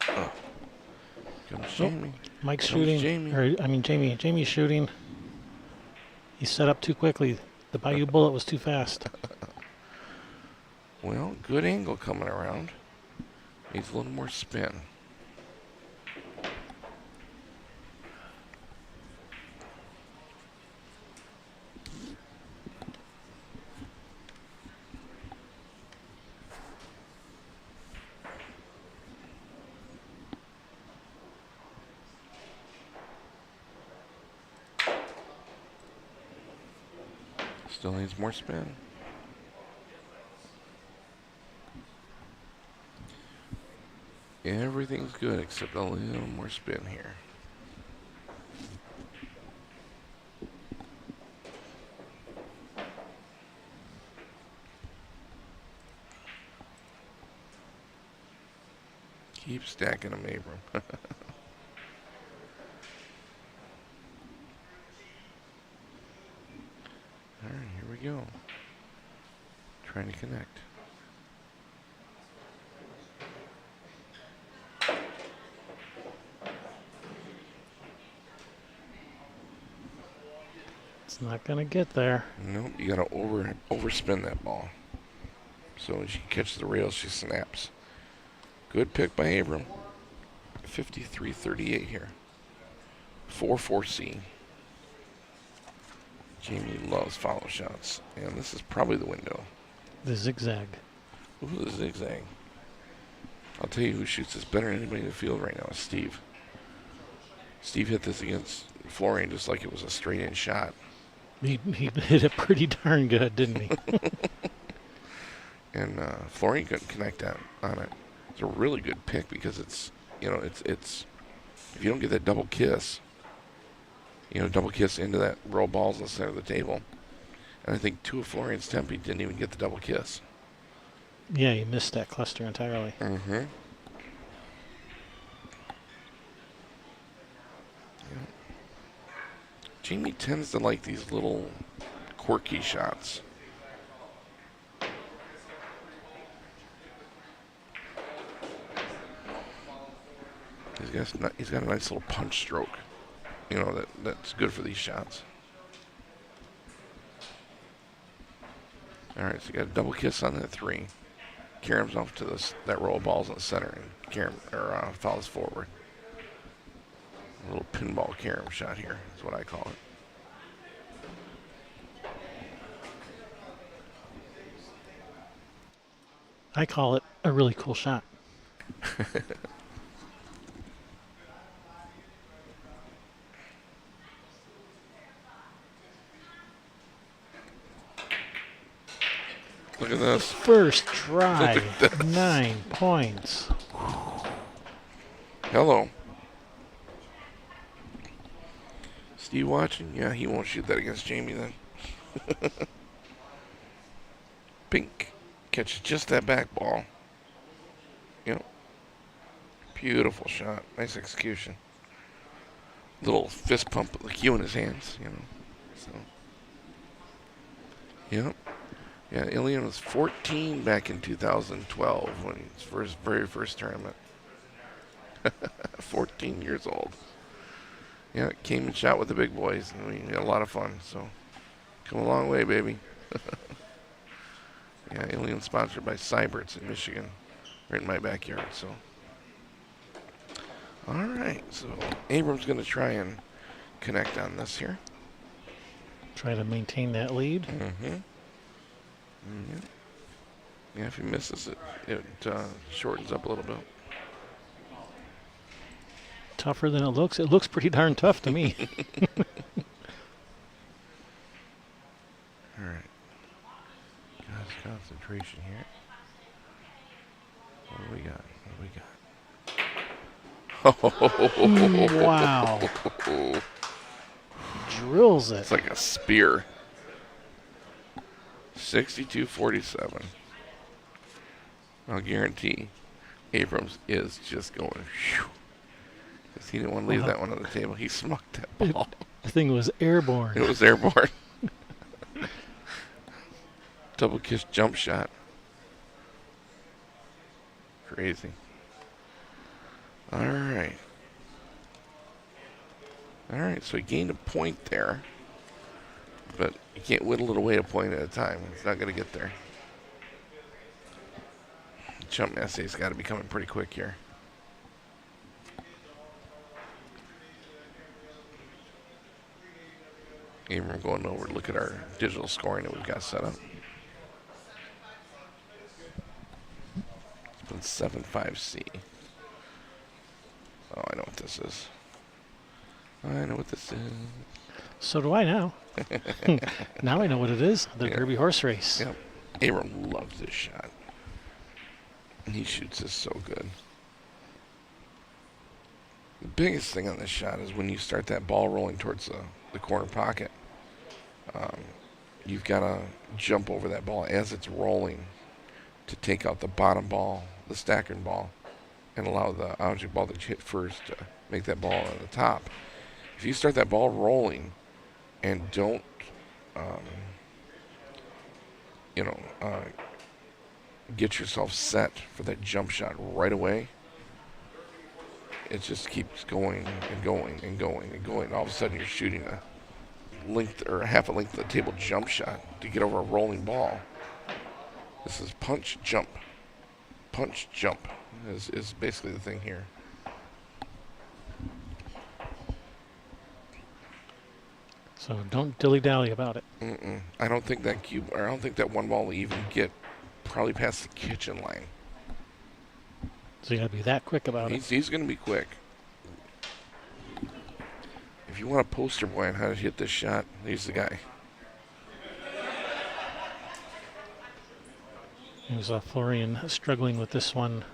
Oh. Comes Jamie. Mike's Comes shooting. Jamie. Jamie's shooting. He set up too quickly. The Bayou bullet was too fast. Well, good angle coming around. Needs a little more spin. Still needs more spin. Everything's good except a little more spin here. Keep stacking them, Abram. Alright, here we go. Trying to connect. It's not going to get there. Nope, you gotta overspin that ball. So when she catches the rails, she snaps. Good pick by Abram. 53-38 here. 4-4C. Jamie loves follow shots. And this is probably the window. The zigzag. Ooh, the zigzag. I'll tell you who shoots this better than anybody in the field right now is Steve. Steve hit this against Florian just like it was a straight-in shot. He hit it pretty darn good, didn't he? And Florian couldn't connect on it. It's a really good pick because it's if you don't get that double kiss, double kiss into that row of balls in the center of the table. And I think 2 of Florian's Tempe didn't even get the double kiss. Yeah, he missed that cluster entirely. Mm-hmm. Yeah. Jamie tends to like these little quirky shots. He's got a nice little punch stroke, that's good for these shots. All right, so you got a double kiss on that 3. Karam's off to that row of balls in the center, and Karam follows forward. A little pinball Karam shot here is what I call it. I call it a really cool shot. Look at this. First try, 9 points. Hello. Steve watching? Yeah, he won't shoot that against Jamie then. Pink. Catches just that back ball. Beautiful shot. Nice execution. Little fist pump with the cue in his hands, So. Yep. Yeah, Ilian was 14 back in 2012 when his very first tournament. 14 years old. Yeah, came and shot with the big boys, and we had a lot of fun. So, come a long way, baby. Yeah, Ilian sponsored by Cyberts in Michigan, right in my backyard. So, all right. So Abram's going to try and connect on this here. Try to maintain that lead. Mm-hmm. Mm-hmm. Yeah, if he misses it, shortens up a little bit. Tougher than it looks. It looks pretty darn tough to me. All right. God's concentration here. What do we got? Wow. Drills it. It's like a spear. 62-47. I'll guarantee Abrams is just going phew. Because he didn't want to leave that one on the table. He smucked that ball. The thing was airborne. It was airborne. Double kiss jump shot. Crazy. All right. All right, so he gained a point there. But you can't whittle it away a point at a time. It's not going to get there. Jump essay's got to be coming pretty quick here. Abram going over to look at our digital scoring that we've got set up. It's been 7-5C. Oh, I know what this is. So do I now. Now I know what it is. The Yeah. Derby horse race. Yep. Abram loves this shot. And he shoots this so good. The biggest thing on this shot is when you start that ball rolling towards the corner pocket, you've got to jump over that ball as it's rolling to take out the bottom ball, the stacking ball, and allow the object ball that you hit first to make that ball on the top. If you start that ball rolling and don't, get yourself set for that jump shot right away, it just keeps going and going and going and going. All of a sudden, you're shooting a length or half a length of the table jump shot to get over a rolling ball. This is punch jump. Punch jump is basically the thing here. So don't dilly-dally about it. I don't think that one ball will even get probably past the kitchen line. So you got to be that quick about it. He's going to be quick. If you want a poster boy on how to hit this shot, he's the guy. It was Florian struggling with this one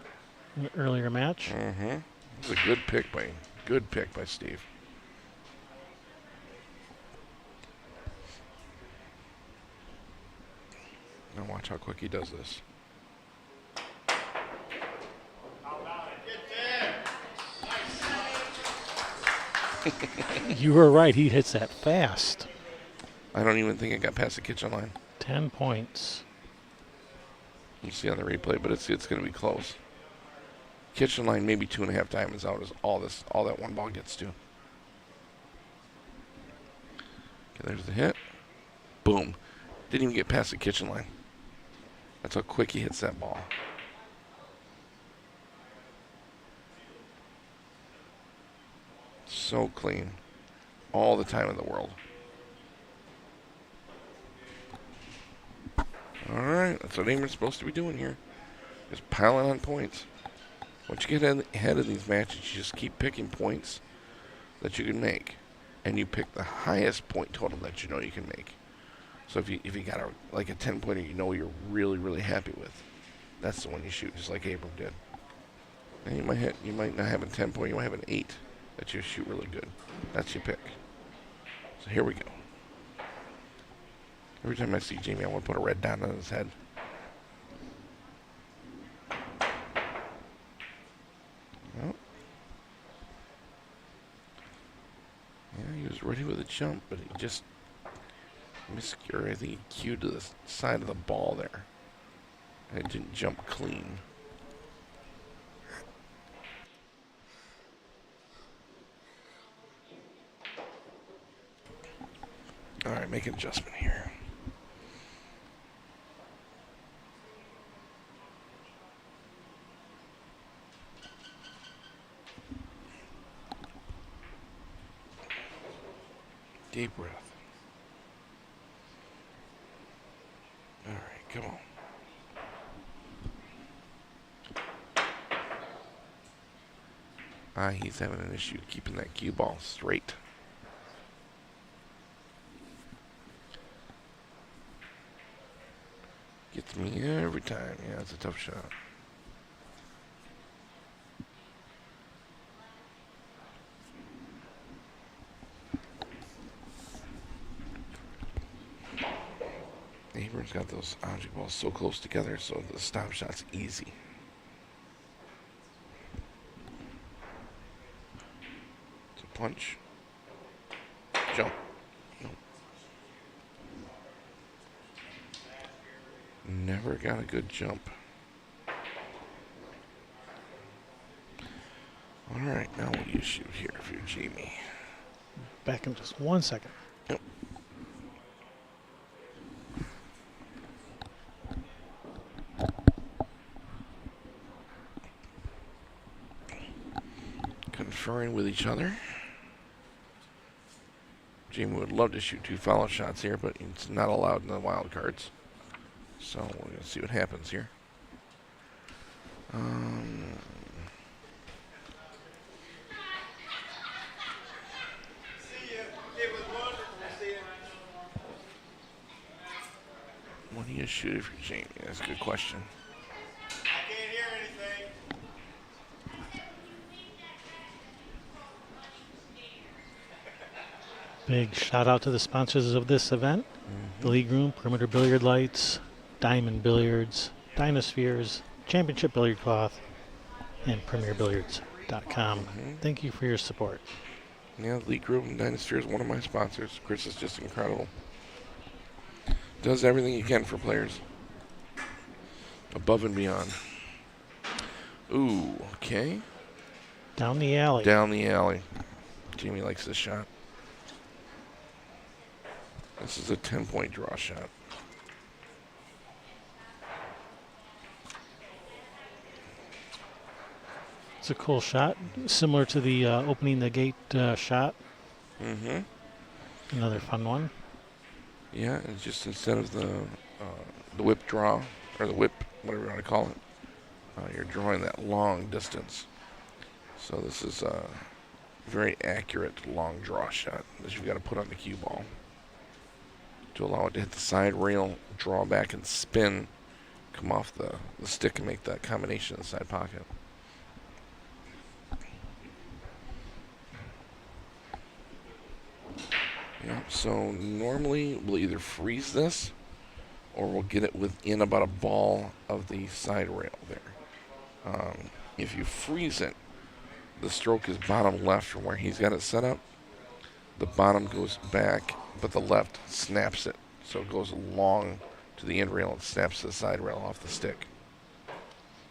in an earlier match. It was a good pick by Steve. Now watch how quick he does this. You were right. He hits that fast. I don't even think it got past the kitchen line. 10 points. You see on the replay, but it's going to be close. Kitchen line, maybe 2.5 diamonds out is all that one ball gets to. Okay, there's the hit. Boom. Didn't even get past the kitchen line. That's how quick he hits that ball. So clean. All the time in the world. Alright, that's what Abram's supposed to be doing here. Just piling on points. Once you get ahead of these matches, you just keep picking points that you can make. And you pick the highest point total that you know you can make. So if you got a 10-pointer you know you're really, really happy with, that's the one you shoot, just like Abram did. And you might not have a 10-point, you might have an 8 that you shoot really good. That's your pick. So here we go. Every time I see Jamie, I want to put a red dot on his head. Well, yeah, he was ready with a jump, but he just miscued. I think he cued to the side of the ball there. And it didn't jump clean. All right, make an adjustment here. Deep breath. All right, come on. He's having an issue keeping that cue ball straight. Gets me every time. Yeah, it's a tough shot. Abram's got those object balls so close together, so the stop shot's easy. It's a punch. Jump. Nope. Never got a good jump. All right, now what do you shoot here if you're Jamie? Back in just 1 second. Yep. Conferring with each other. Jamie would love to shoot 2 follow shots here, but it's not allowed in the wild cards. So we're going to see what happens here. What do you shoot if you're Jamie? That's a good question. I can't hear anything. Big shout out to the sponsors of this event. The League Room, Perimeter Billiard Lights, Diamond Billiards, Dinospheres, Championship Billiard Cloth, and PremierBilliards.com. Thank you for your support. Yeah, League Group and Dinosphere is one of my sponsors. Chris is just incredible. Does everything he can for players. Above and beyond. Ooh, okay. Down the alley. Down the alley. Jamie likes this shot. This is a 10-point draw shot. It's a cool shot, similar to the opening the gate shot. Another fun one. Yeah, it's just instead of the whip draw, or the whip, whatever you want to call it, you're drawing that long distance. So this is a very accurate long draw shot that you've got to put on the cue ball to allow it to hit the side rail, draw back, and spin come off the stick and make that combination in the side pocket. Yeah, so normally we'll either freeze this or we'll get it within about a ball of the side rail there. If you freeze it, the stroke is bottom left from where he's got it set up. The bottom goes back, but the left snaps it. So it goes along to the end rail and snaps the side rail off the stick.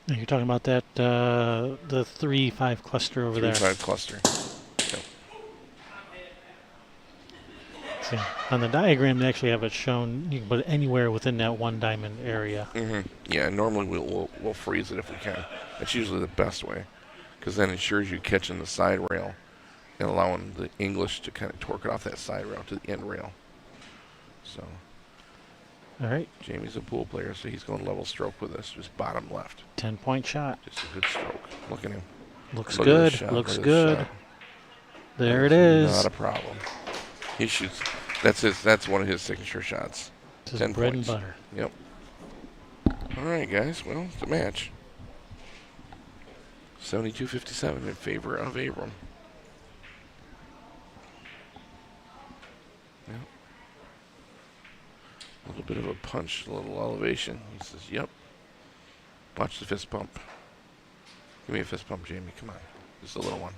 You're talking about that, the 3-5 cluster over there. 3-5 cluster. Yep. See, on the diagram, they actually have it shown. You can put it anywhere within that one diamond area. Yeah, normally we'll freeze it if we can. That's usually the best way, because then it ensures you catching the side rail and allowing the English to kind of torque it off that side rail to the end rail. So, all right. Jamie's a pool player, so he's going level stroke with this, just bottom left. 10-point shot. Just a good stroke. Look at him. Looks Look at this good. shot. Looks Look at this good. shot. There it is. Not a problem. He shoots. That's one of his signature shots. This is 10 bread points. and butter. Yep. All right, guys. Well, it's a match. 72-57 in favor of Abram. Yep. A little bit of a punch, a little elevation. He says, "Yep." Watch the fist pump. Give me a fist pump, Jamie. Come on. Just a little one.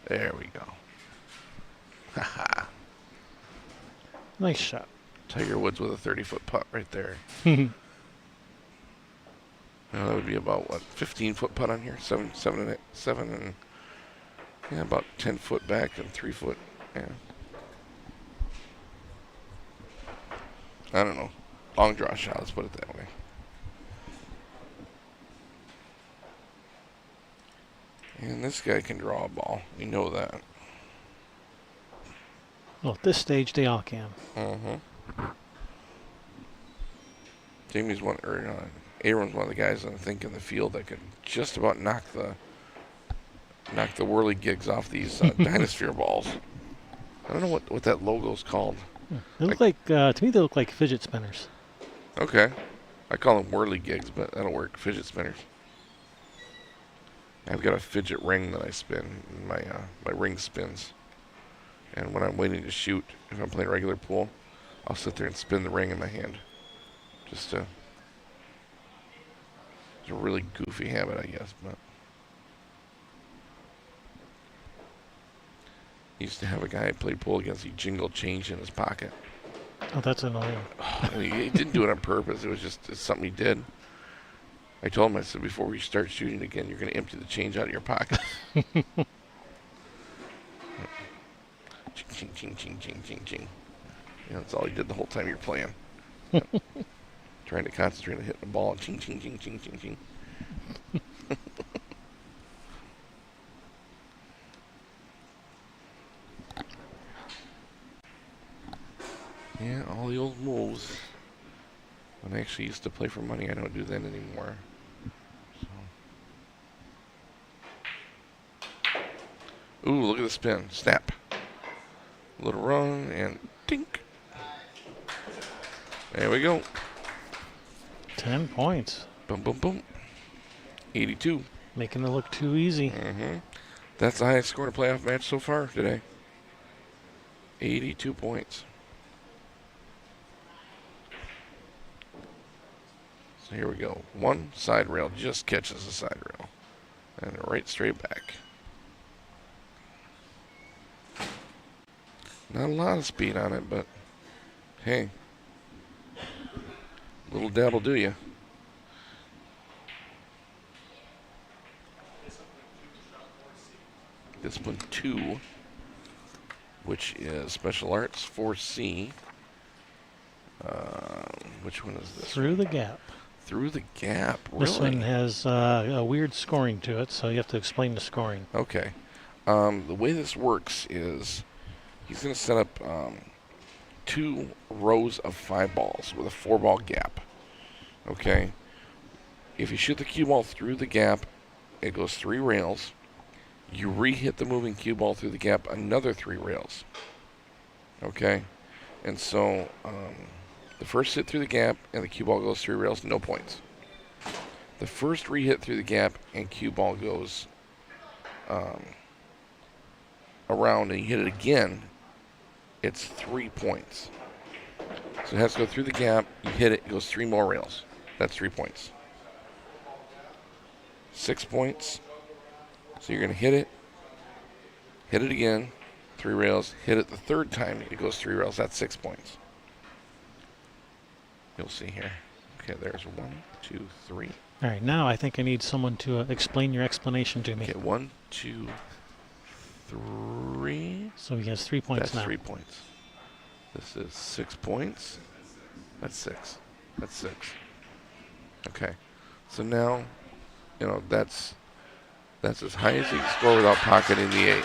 There we go. Haha. Nice shot. Tiger Woods with a 30-foot putt right there. Well, that would be about, what, 15-foot putt on here? Seven, and yeah, about 10 foot back and 3 foot. Yeah. I don't know. Long draw shot, let's put it that way. And this guy can draw a ball. We know that. Well, at this stage, they all can. Jamie's one, Abram's one of the guys I think in the field that could just about knock the whirly gigs off these Dynasphere balls. I don't know what that logo's called. They look like, to me, they look like fidget spinners. Okay. I call them whirly gigs, but that'll work. Fidget spinners. I've got a fidget ring that I spin. My ring spins. And when I'm waiting to shoot, if I'm playing regular pool, I'll sit there and spin the ring in my hand. Just it's a really goofy habit, I guess. But I used to have a guy I played pool against. He jingled change in his pocket. Oh, that's annoying. He didn't do it on purpose. It was just something he did. I told him, I said, before we start shooting again, you're going to empty the change out of your pocket. Ching, ching, ching, ching, ching, ching. Yeah, that's all he did the whole time you're playing. Yep. Trying to concentrate on hitting the ball. Ching, ching, ching, ching, ching, ching. Yeah, all the old moves. When I actually used to play for money, I don't do that anymore. So. Ooh, look at the spin. Snap. A little run and dink. There we go. 10 points. Boom, boom, boom. 82. Making it look too easy. That's the highest score in a playoff match so far today. 82 points. So here we go. One side rail just catches the side rail. And right straight back. Not a lot of speed on it, but hey. Little dab'll do you. Discipline 2, which is Special Arts 4C. Which one is this? Through the gap. Through the gap, really? This one has a weird scoring to it, so you have to explain the scoring. Okay. The way this works is he's going to set up 2 rows of 5 balls with a 4-ball gap. Okay? If you shoot the cue ball through the gap, it goes 3 rails. You re-hit the moving cue ball through the gap another 3 rails. Okay? And so the first hit through the gap and the cue ball goes 3 rails, no points. The first rehit through the gap and cue ball goes around and you hit it again, it's 3 points. So it has to go through the gap, you hit it, it goes 3 more rails. That's 3 points. 6 points. So you're going to hit it again, 3 rails, hit it the third time, it goes 3 rails. That's 6 points. You'll see here. Okay, there's 1, 2, 3. All right, now I think I need someone to explain your explanation to me. Okay, 1, 2, 3. So he has 3 points That's now. 3 points. This is 6 points. That's 6. That's 6. Okay. So now, that's as high as you can score without pocketing the 8.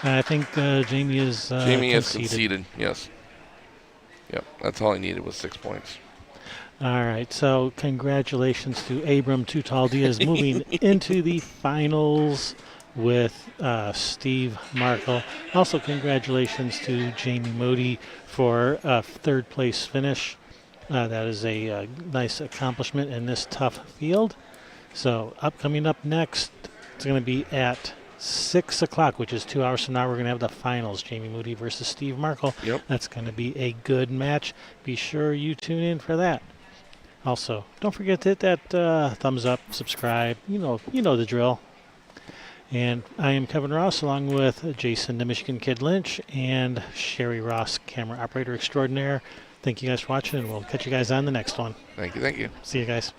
I think Jamie is Jamie has conceded. Yes. Yep. That's all he needed was 6 points. All right, so congratulations to Abram Too Tall Diaz moving into the finals with Steve Markle. Also, congratulations to Jamie Moody for a third place finish. That is a nice accomplishment in this tough field. So, coming up next, it's going to be at 6 o'clock, which is 2 hours from now. We're going to have the finals, Jamie Moody versus Steve Markle. Yep. That's going to be a good match. Be sure you tune in for that. Also, don't forget to hit that thumbs up, subscribe. You know the drill. And I am Kevin Ross, along with Jason, the Michigan Kid Lynch, and Sherry Ross, camera operator extraordinaire. Thank you guys for watching, and we'll catch you guys on the next one. Thank you. See you guys.